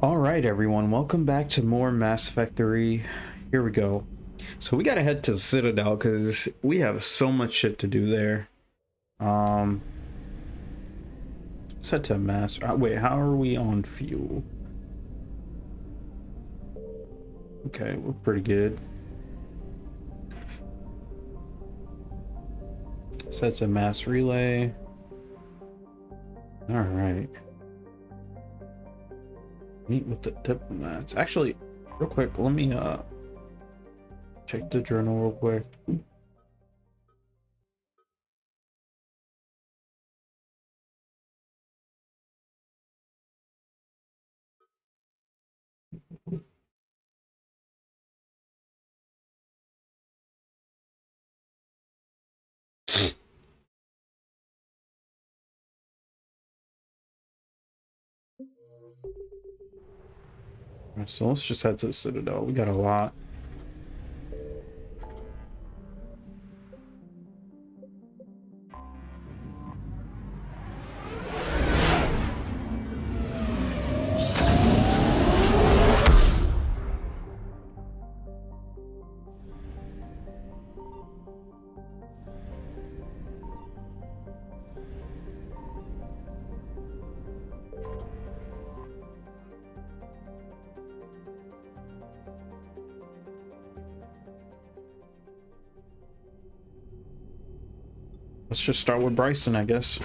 All right, everyone, welcome back to more Mass Effect 3. Here we go. So we gotta head to the Citadel because we have so much shit to do there. Um, set to Mass. Wait, how are we on fuel? Okay, we're pretty good. Set to Mass Relay. All right. Meet with the diplomats. Actually, real quick, let me check the journal real quick. So let's just head to the Citadel. We got a lot. Let's just start with Bryson, I guess.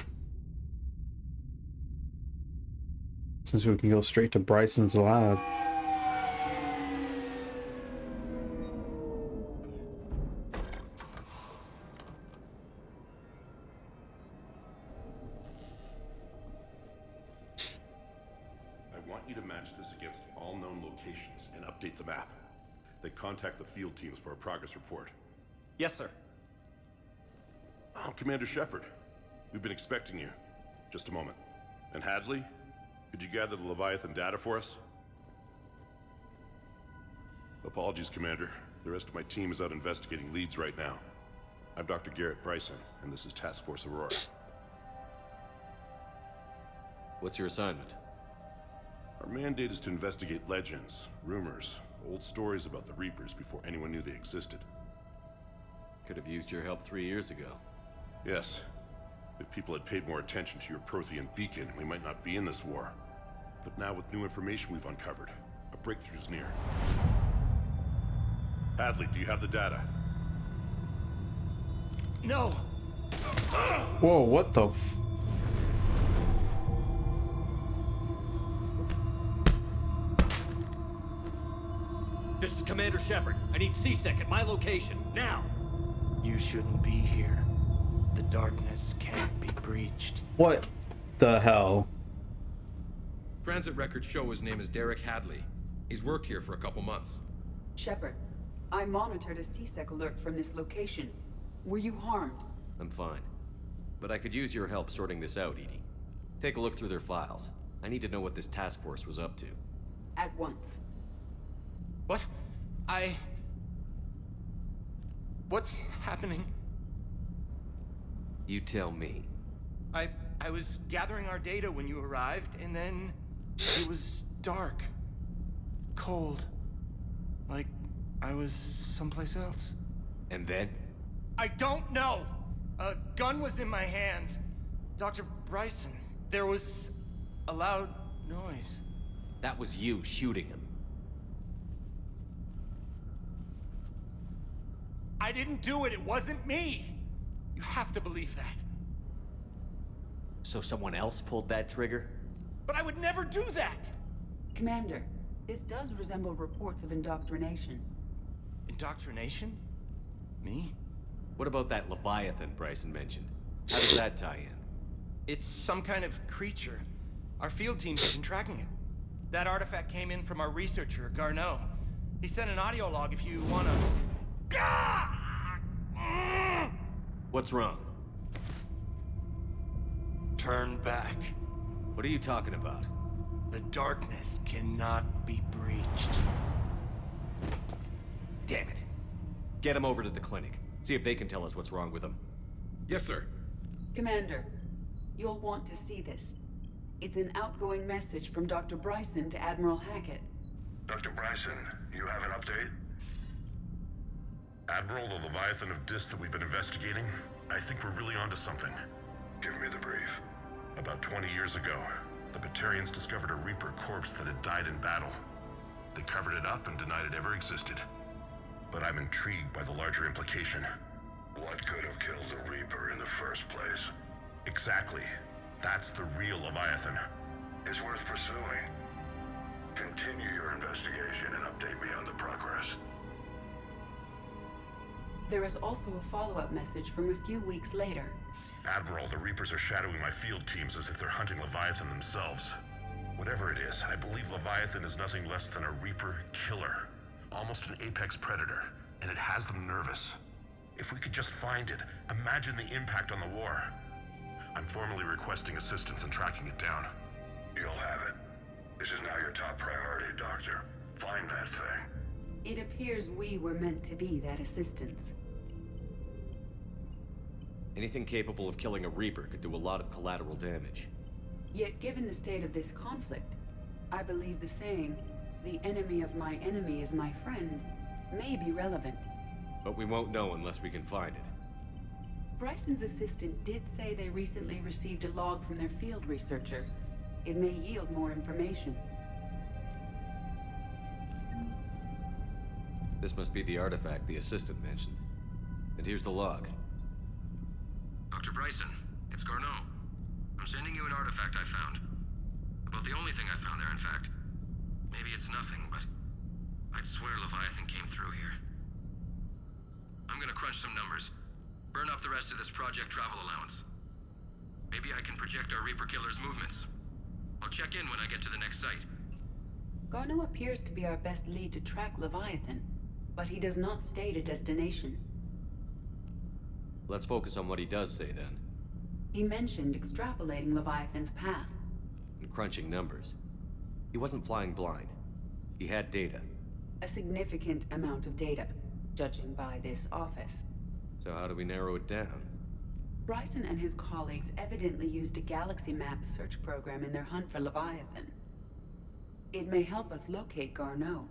Since we can go straight to Bryson's lab. I want you to match this against all known locations and update the map. Then contact the field teams for a progress report. Yes, sir. Oh, Commander Shepard. We've been expecting you. Just a moment. And Hadley? Could you gather the Leviathan data for us? Apologies, Commander. The rest of my team is out investigating leads right now. I'm Dr. Garrett Bryson, and this is Task Force Aurora. What's your assignment? Our mandate is to investigate legends, rumors, old stories about the Reapers before anyone knew they existed. Could have used your help 3 years ago. Yes. If people had paid more attention to your Prothean beacon, we might not be in this war. But now with new information we've uncovered, a breakthrough's near. Hadley, do you have the data? No! Whoa, what the f... This is Commander Shepard. I need C-Sec at my location, now! You shouldn't be here. The darkness can't be breached. What the hell? Transit records show his name is Derek Hadley. He's worked here for a couple months. Shepard, I monitored a C-Sec alert from this location. Were you harmed? I'm fine. But I could use your help sorting this out, Edie. Take a look through their files. I need to know what this task force was up to. At once. What? What's happening? You tell me. I was gathering our data when you arrived, and then it was dark. Cold. Like I was someplace else. And then? I don't know! A gun was in my hand. Dr. Bryson, there was a loud noise. That was you shooting him. I didn't do it, it wasn't me! You have to believe that. So someone else pulled that trigger? But I would never do that! Commander, this does resemble reports of indoctrination. Indoctrination? Me? What about that Leviathan Bryson mentioned? How does that tie in? It's some kind of creature. Our field teams have been tracking it. That artifact came in from our researcher, Garneau. He sent an audio log if you wanna... What's wrong? Turn back. What are you talking about? The darkness cannot be breached. Damn it. Get him over to the clinic. See if they can tell us what's wrong with him. Yes, sir. Commander, you'll want to see this. It's an outgoing message from Dr. Bryson to Admiral Hackett. Dr. Bryson, you have an update? Admiral, the Leviathan of Dis that we've been investigating, I think we're really onto something. Give me the brief. About 20 years ago, the Batarians discovered a Reaper corpse that had died in battle. They covered it up and denied it ever existed. But I'm intrigued by the larger implication. What could have killed the Reaper in the first place? Exactly. That's the real Leviathan. It's worth pursuing. Continue your investigation and update me on the progress. There is also a follow-up message from a few weeks later. Admiral, the Reapers are shadowing my field teams as if they're hunting Leviathan themselves. Whatever it is, I believe Leviathan is nothing less than a Reaper killer. Almost an apex predator, and it has them nervous. If we could just find it, imagine the impact on the war. I'm formally requesting assistance in tracking it down. You'll have it. This is now your top priority, Doctor. Find that thing. It appears we were meant to be that assistance. Anything capable of killing a Reaper could do a lot of collateral damage. Yet given the state of this conflict, I believe the saying, "The enemy of my enemy is my friend," may be relevant. But we won't know unless we can find it. Bryson's assistant did say they recently received a log from their field researcher. It may yield more information. This must be the artifact the assistant mentioned. And here's the log. Dr. Bryson, it's Garneau. I'm sending you an artifact I found. About the only thing I found there, in fact. Maybe it's nothing, but I'd swear Leviathan came through here. I'm gonna crunch some numbers. Burn up the rest of this project travel allowance. Maybe I can project our Reaper killer's movements. I'll check in when I get to the next site. Garneau appears to be our best lead to track Leviathan, but he does not state a destination. Let's focus on what he does say then. He mentioned extrapolating Leviathan's path. And crunching numbers. He wasn't flying blind. He had data. A significant amount of data, judging by this office. So how do we narrow it down? Bryson and his colleagues evidently used a galaxy map search program in their hunt for Leviathan. It may help us locate Garneau.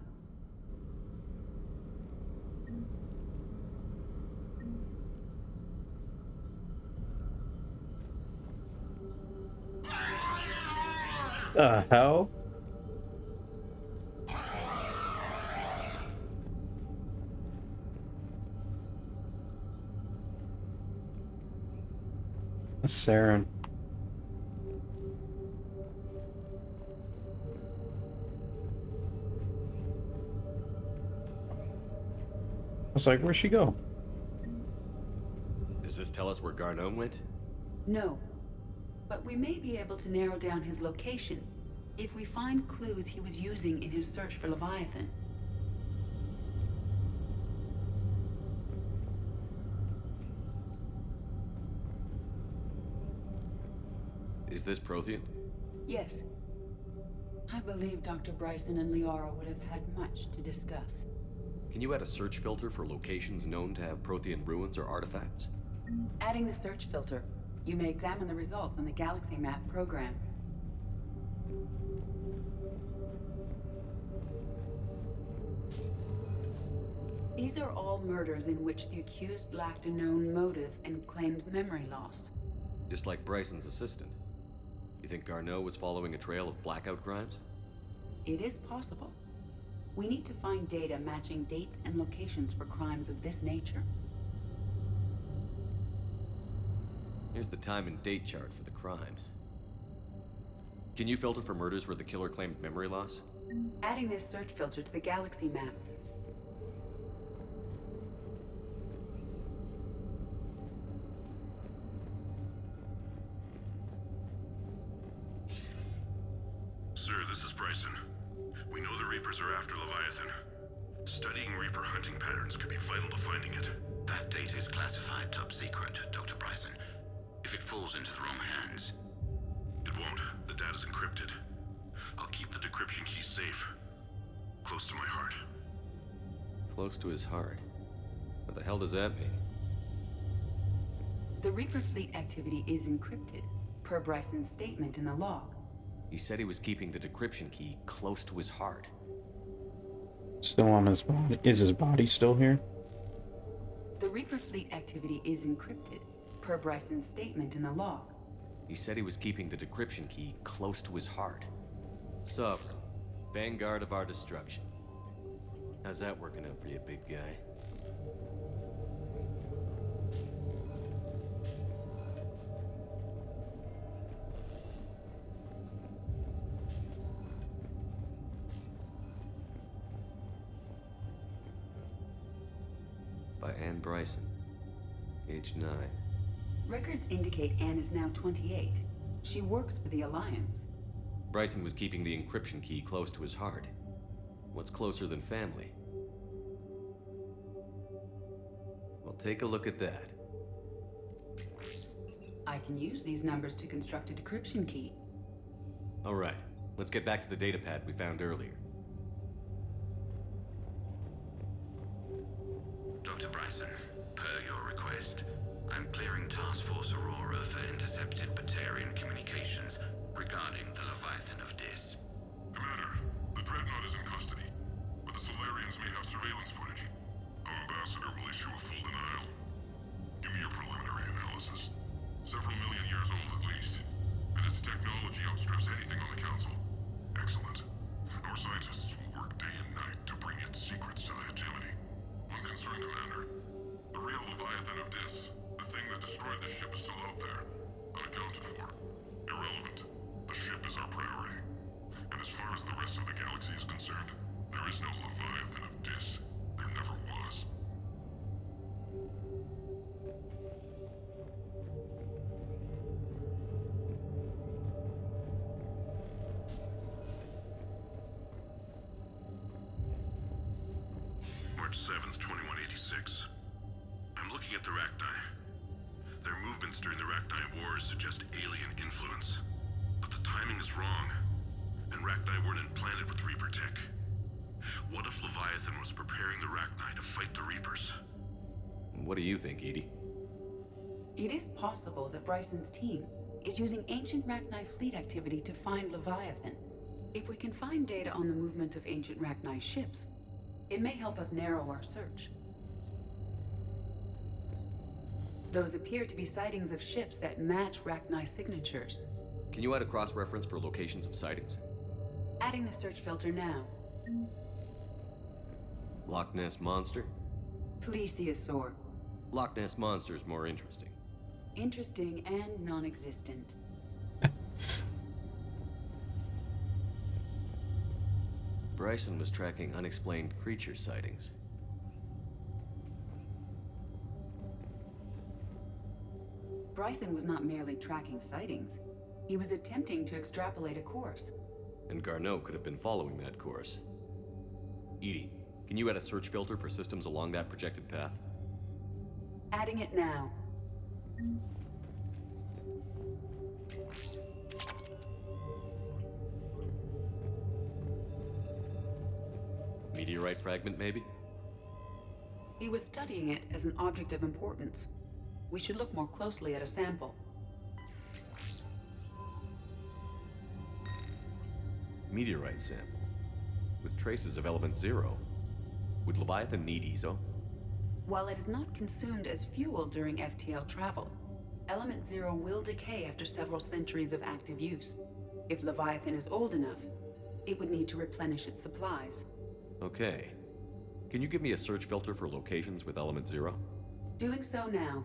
The hell? Saren. I was like, where'd she go? Does this tell us where Garneau went? No, but we may be able to narrow down his location if we find clues he was using in his search for Leviathan. Is this Prothean? Yes. I believe Dr. Bryson and Liara would have had much to discuss. Can you add a search filter for locations known to have Prothean ruins or artifacts? Adding the search filter, you may examine the results on the Galaxy Map program. These are all murders in which the accused lacked a known motive and claimed memory loss. Just like Bryson's assistant. You think Garneau was following a trail of blackout crimes? It is possible. We need to find data matching dates and locations for crimes of this nature. Here's the time and date chart for the crimes. Can you filter for murders where the killer claimed memory loss? Adding this search filter to the Galaxy Map. Sir, this is Bryson. We know the Reapers are after Leviathan. Studying Reaper hunting patterns could be vital to finding it. That data is classified top secret, Dr. Bryson. If it falls into the wrong hands... It won't. The data's encrypted. I'll keep the decryption key safe. Close to my heart. Close to his heart. What the hell does that mean? The Reaper fleet activity is encrypted, per Bryson's statement in the log. He said he was keeping the decryption key close to his heart. Still on his body. Is his body still here? The Reaper fleet activity is encrypted, per Bryson's statement in the log. He said he was keeping the decryption key close to his heart. Sovereign, vanguard of our destruction. How's that working out for you, big guy? By Anne Bryson, age 9. Records indicate Anne is now 28. She works for the Alliance. Bryson was keeping the encryption key close to his heart. What's closer than family? Well, take a look at that. I can use these numbers to construct a decryption key. All right, let's get back to the datapad we found earlier. Dr. Bryson, per your request, I'm clearing Task Force Aurora for intercepted Batarian communications regarding the Leviathan of Dis. Commander, the Dreadnought is in custody, but the Solarians may have surveillance footage. Our ambassador will issue a full denial. Give me your preliminary analysis. Several million years old at least, and its technology outstrips anything on the Council. Excellent. Our scientists will work day and night to bring its secrets to the hegemony. One concern, Commander. The real Leviathan of Dis, the thing that destroyed the ship, is still out there. Unaccounted for. Irrelevant. The ship is our priority. And as far as the rest of the galaxy is concerned, there is no Leviathan of Dis. There never was. March 7th, 2186. I'm looking at the Rachni. Their movements during the Rachni Wars suggest alien influence. But the timing is wrong, and Rachni weren't implanted with Reaper tech. What if Leviathan was preparing the Rachni to fight the Reapers? What do you think, Edie? It is possible that Bryson's team is using ancient Rachni fleet activity to find Leviathan. If we can find data on the movement of ancient Rachni ships, it may help us narrow our search. Those appear to be sightings of ships that match Rachni signatures. Can you add a cross-reference for locations of sightings? Adding the search filter now. Loch Ness Monster? Plesiosaur. Loch Ness Monster is more interesting. Interesting and non-existent. Bryson was tracking unexplained creature sightings. Bryson was not merely tracking sightings. He was attempting to extrapolate a course. And Garneau could have been following that course. Edie, can you add a search filter for systems along that projected path? Adding it now. Meteorite fragment, maybe? He was studying it as an object of importance. We should look more closely at a sample. Meteorite sample. With traces of element 0. Would Leviathan need ESO? While it is not consumed as fuel during FTL travel, element 0 will decay after several centuries of active use. If Leviathan is old enough, it would need to replenish its supplies. Okay. Can you give me a search filter for locations with element 0? Doing so now.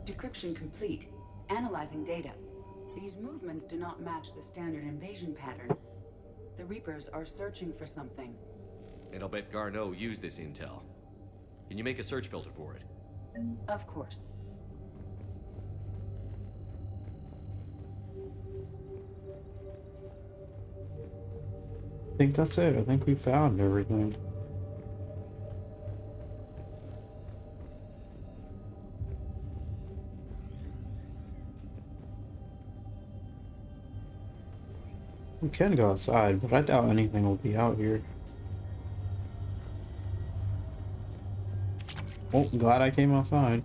Decryption complete. Analyzing data. These movements do not match the standard invasion pattern. The Reapers are searching for something. And I'll bet Garneau used this intel. Can you make a search filter for it? Of course. I think that's it. I think we found everything. We can go outside, but I doubt anything will be out here. Oh, glad I came outside.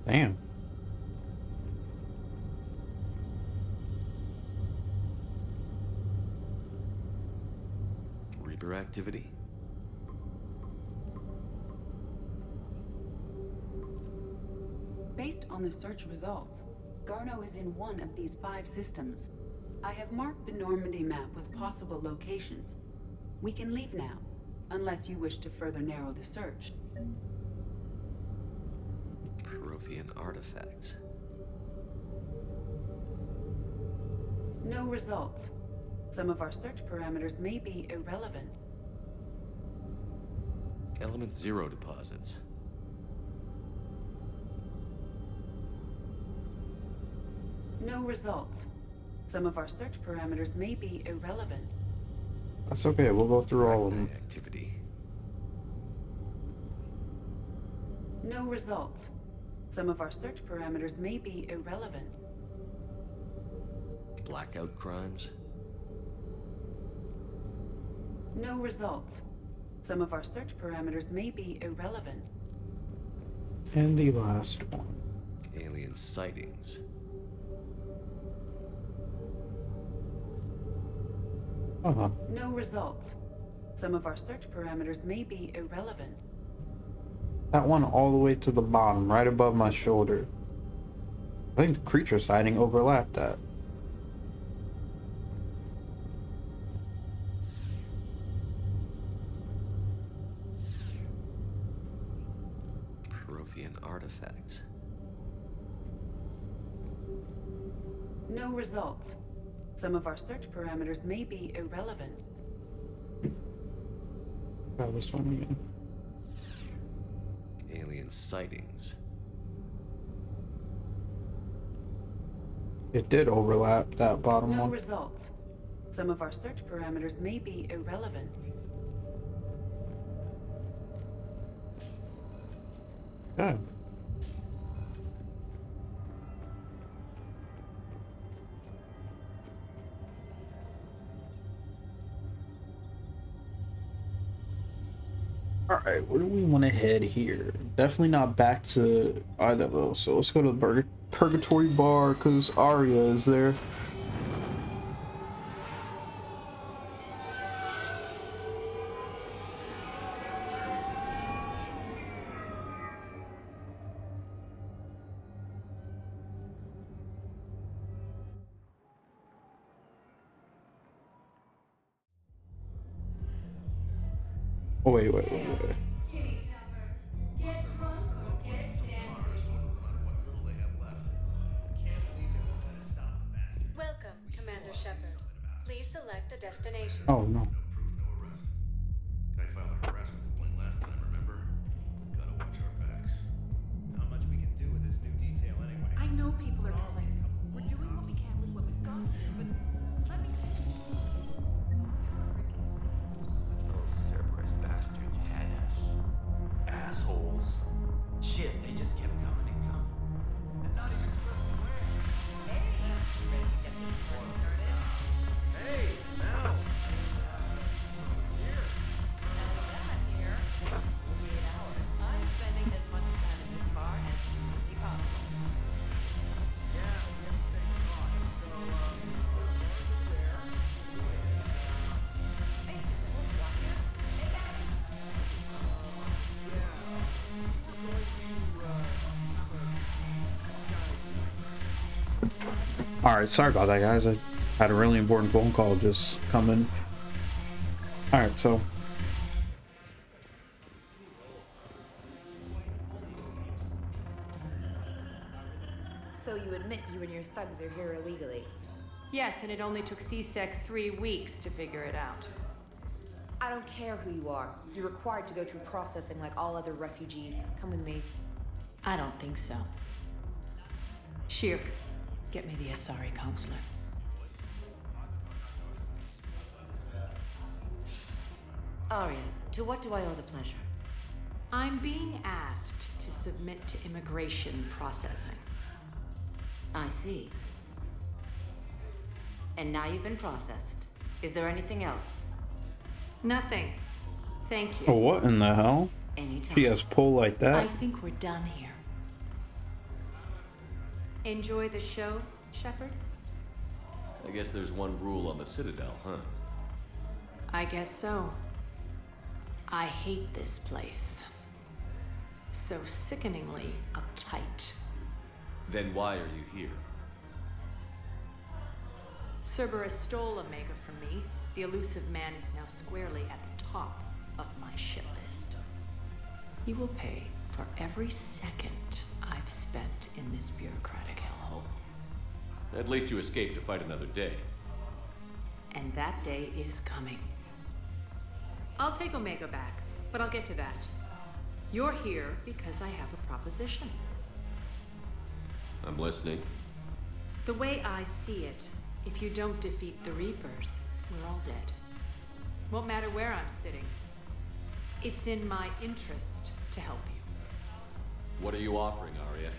Damn. Reaper activity? Based on the search results, Garno is in one of these 5 systems. I have marked the Normandy map with possible locations. We can leave now, unless you wish to further narrow the search. Prothean artifacts. No results. Some of our search parameters may be irrelevant. Element 0 deposits. No results. Some of our search parameters may be irrelevant. That's okay. We'll go through all of them. Arachnid activity. No results. Some of our search parameters may be irrelevant. Blackout crimes. No results. Some of our search parameters may be irrelevant. And the last one. Alien sightings. Uh-huh. No results. Some of our search parameters may be irrelevant. That one all the way to the bottom, right above my shoulder. I think the creature sighting overlapped that. Prothean artifacts. No results. Some of our search parameters may be irrelevant. Try this one again. Alien sightings. It did overlap that bottom No one. results. Some of our search parameters may be irrelevant. Okay. Alright, where do we want to head here? Definitely not back to either of those. So let's go to the Purgatory Bar because Arya is there. Oh, wait. Welcome, Commander Shepard. Please select a destination. Oh, no. No proof, no arrest. Guy filed a harassment complaint last time, remember? Gotta watch our backs. Not much we can do with this new detail anyway. I know people are complaining. We're doing what we can with what we've got here, but let me... Those Cerberus bastards had us. Alright, sorry about that, guys. I had a really important phone call just come in. Alright, so... So you admit you and your thugs are here illegally? Yes, and it only took CSEC 3 weeks to figure it out. I don't care who you are. You're required to go through processing like all other refugees. Come with me. I don't think so. Shirk, get me the Asari counselor. Arya, to what do I owe the pleasure? I'm being asked to submit to immigration processing. I see. And now you've been processed. Is there anything else? Nothing. Thank you. Oh, what in the hell? Anytime. She has pull like that? I think we're done here. Enjoy the show, Shepard? I guess there's one rule on the Citadel, huh? I guess so. I hate this place. So sickeningly uptight. Then why are you here? Cerberus stole Omega from me. The elusive man is now squarely at the top of my shit list. He will pay for every second I've spent in this bureaucratic hellhole. At least you escaped to fight another day. And that day is coming. I'll take Omega back, but I'll get to that. You're here because I have a proposition. I'm listening. The way I see it, if you don't defeat the Reapers, we're all dead. Won't matter where I'm sitting. It's in my interest to help you. What are you offering, Arya?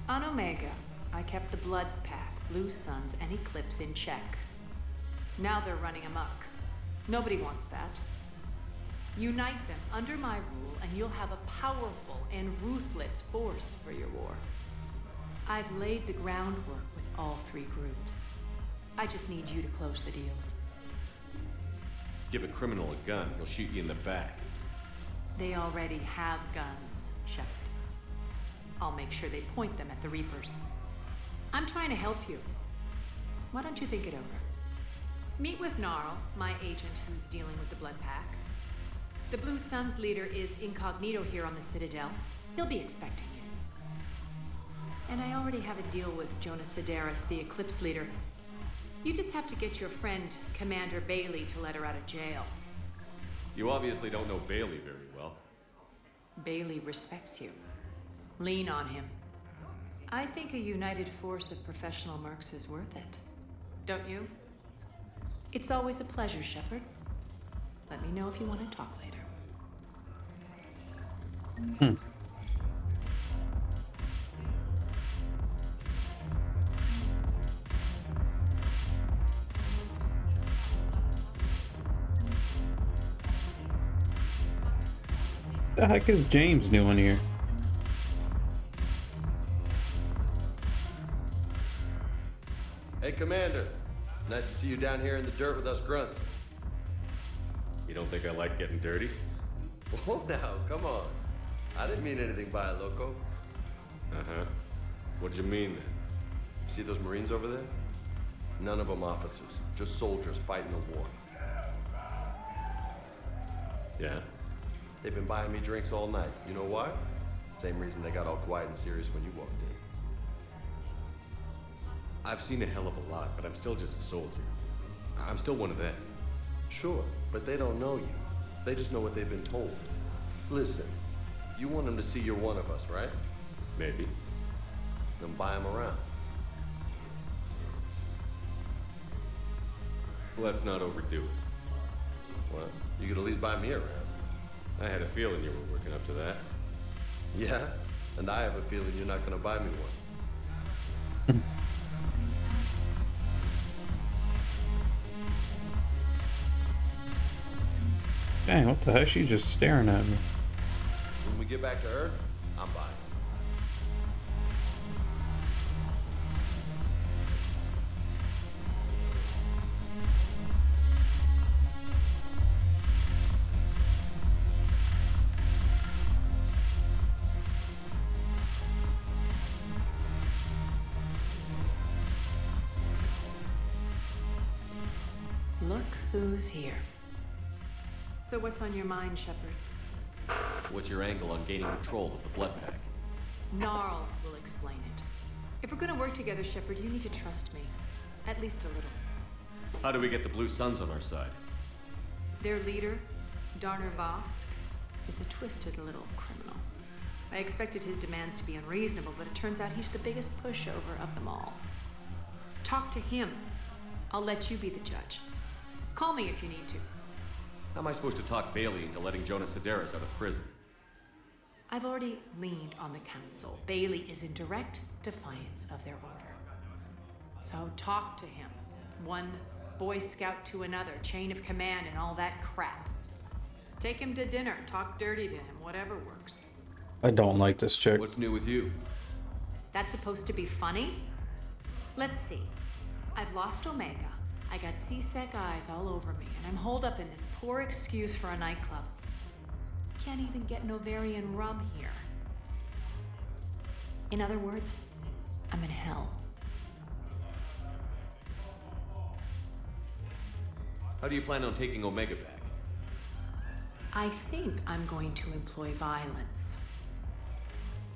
On Omega, I kept the Blood Pack, Blue Suns, and Eclipse in check. Now they're running amok. Nobody wants that. Unite them under my rule, and you'll have a powerful and ruthless force for your war. I've laid the groundwork with all 3 groups. I just need you to close the deals. Give a criminal a gun, he'll shoot you in the back. They already have guns, Shepard. I'll make sure they point them at the Reapers. I'm trying to help you. Why don't you think it over? Meet with Gnarl, my agent who's dealing with the Blood Pack. The Blue Suns leader is incognito here on the Citadel. He'll be expecting you. And I already have a deal with Jonas Sedaris, the Eclipse leader. You just have to get your friend, Commander Bailey, to let her out of jail. You obviously don't know Bailey very well. Bailey respects you. Lean on him. I think a united force of professional mercs is worth it. Don't you? It's always a pleasure, Shepard. Let me know if you want to talk later. The heck is James doing here? Hey, Commander. Nice to see you down here in the dirt with us grunts. You don't think I like getting dirty? Oh, now, come on. I didn't mean anything by it, loco. Uh-huh. What'd you mean then? See those Marines over there? None of them officers, just soldiers fighting the war. Yeah? They've been buying me drinks all night. You know why? Same reason they got all quiet and serious when you walked in. I've seen a hell of a lot, but I'm still just a soldier. I'm still one of them. Sure, but they don't know you. They just know what they've been told. Listen, you want them to see you're one of us, right? Maybe. Then buy them around. Let's not overdo it. Well, you could at least buy me around. I had a feeling you were working up to that. Yeah? And I have a feeling you're not gonna buy me one. Dang, what the heck? She's just staring at me. When we get back to Earth, I'm buying. who's here. So what's on your mind, Shepard? What's your angle on gaining control of the blood pack? Gnarl will explain it. If we're gonna work together, Shepard, you need to trust me. At least a little. How do we get the Blue Suns on our side? Their leader, Darner Vosk, is a twisted little criminal. I expected his demands to be unreasonable, but it turns out he's the biggest pushover of them all. Talk to him. I'll let you be the judge. Call me if you need to. How am I supposed to talk Bailey into letting Jonas Sedaris out of prison? I've already leaned on the council. Bailey is in direct defiance of their order. So talk to him. One Boy Scout to another, chain of command and all that crap. Take him to dinner, talk dirty to him, whatever works. I don't like this chick. What's new with you? That's supposed to be funny? Let's see. I've lost Omega. I got C-Sec eyes all over me, and I'm holed up in this poor excuse for a nightclub. Can't even get an ovarian rub here. In other words, I'm in hell. How do you plan on taking Omega back? I think I'm going to employ violence.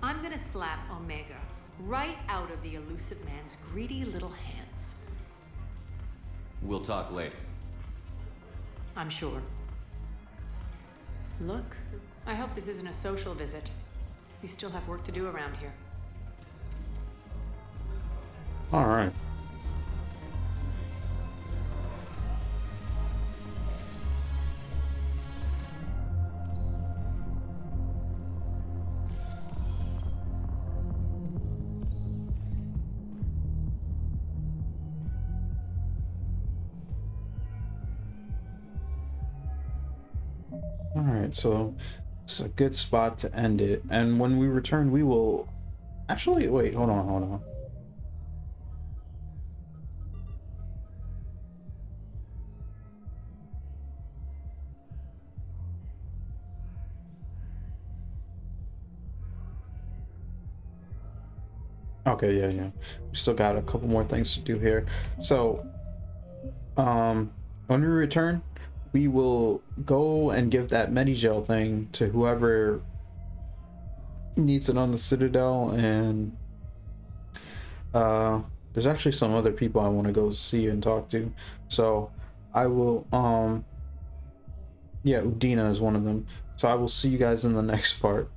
I'm gonna slap Omega right out of the elusive man's greedy little hands. We'll talk later. I'm sure. Look, I hope this isn't a social visit. We still have work to do around here. All right. Alright, so it's a good spot to end it. And when we return, we will... Actually, wait, hold on. Okay, yeah. We still got a couple more things to do here. So, when we return, we will go and give that Medigel thing to whoever needs it on the Citadel, and there's actually some other people I want to go see and talk to. So I will yeah, Udina is one of them. So I will see you guys in the next part.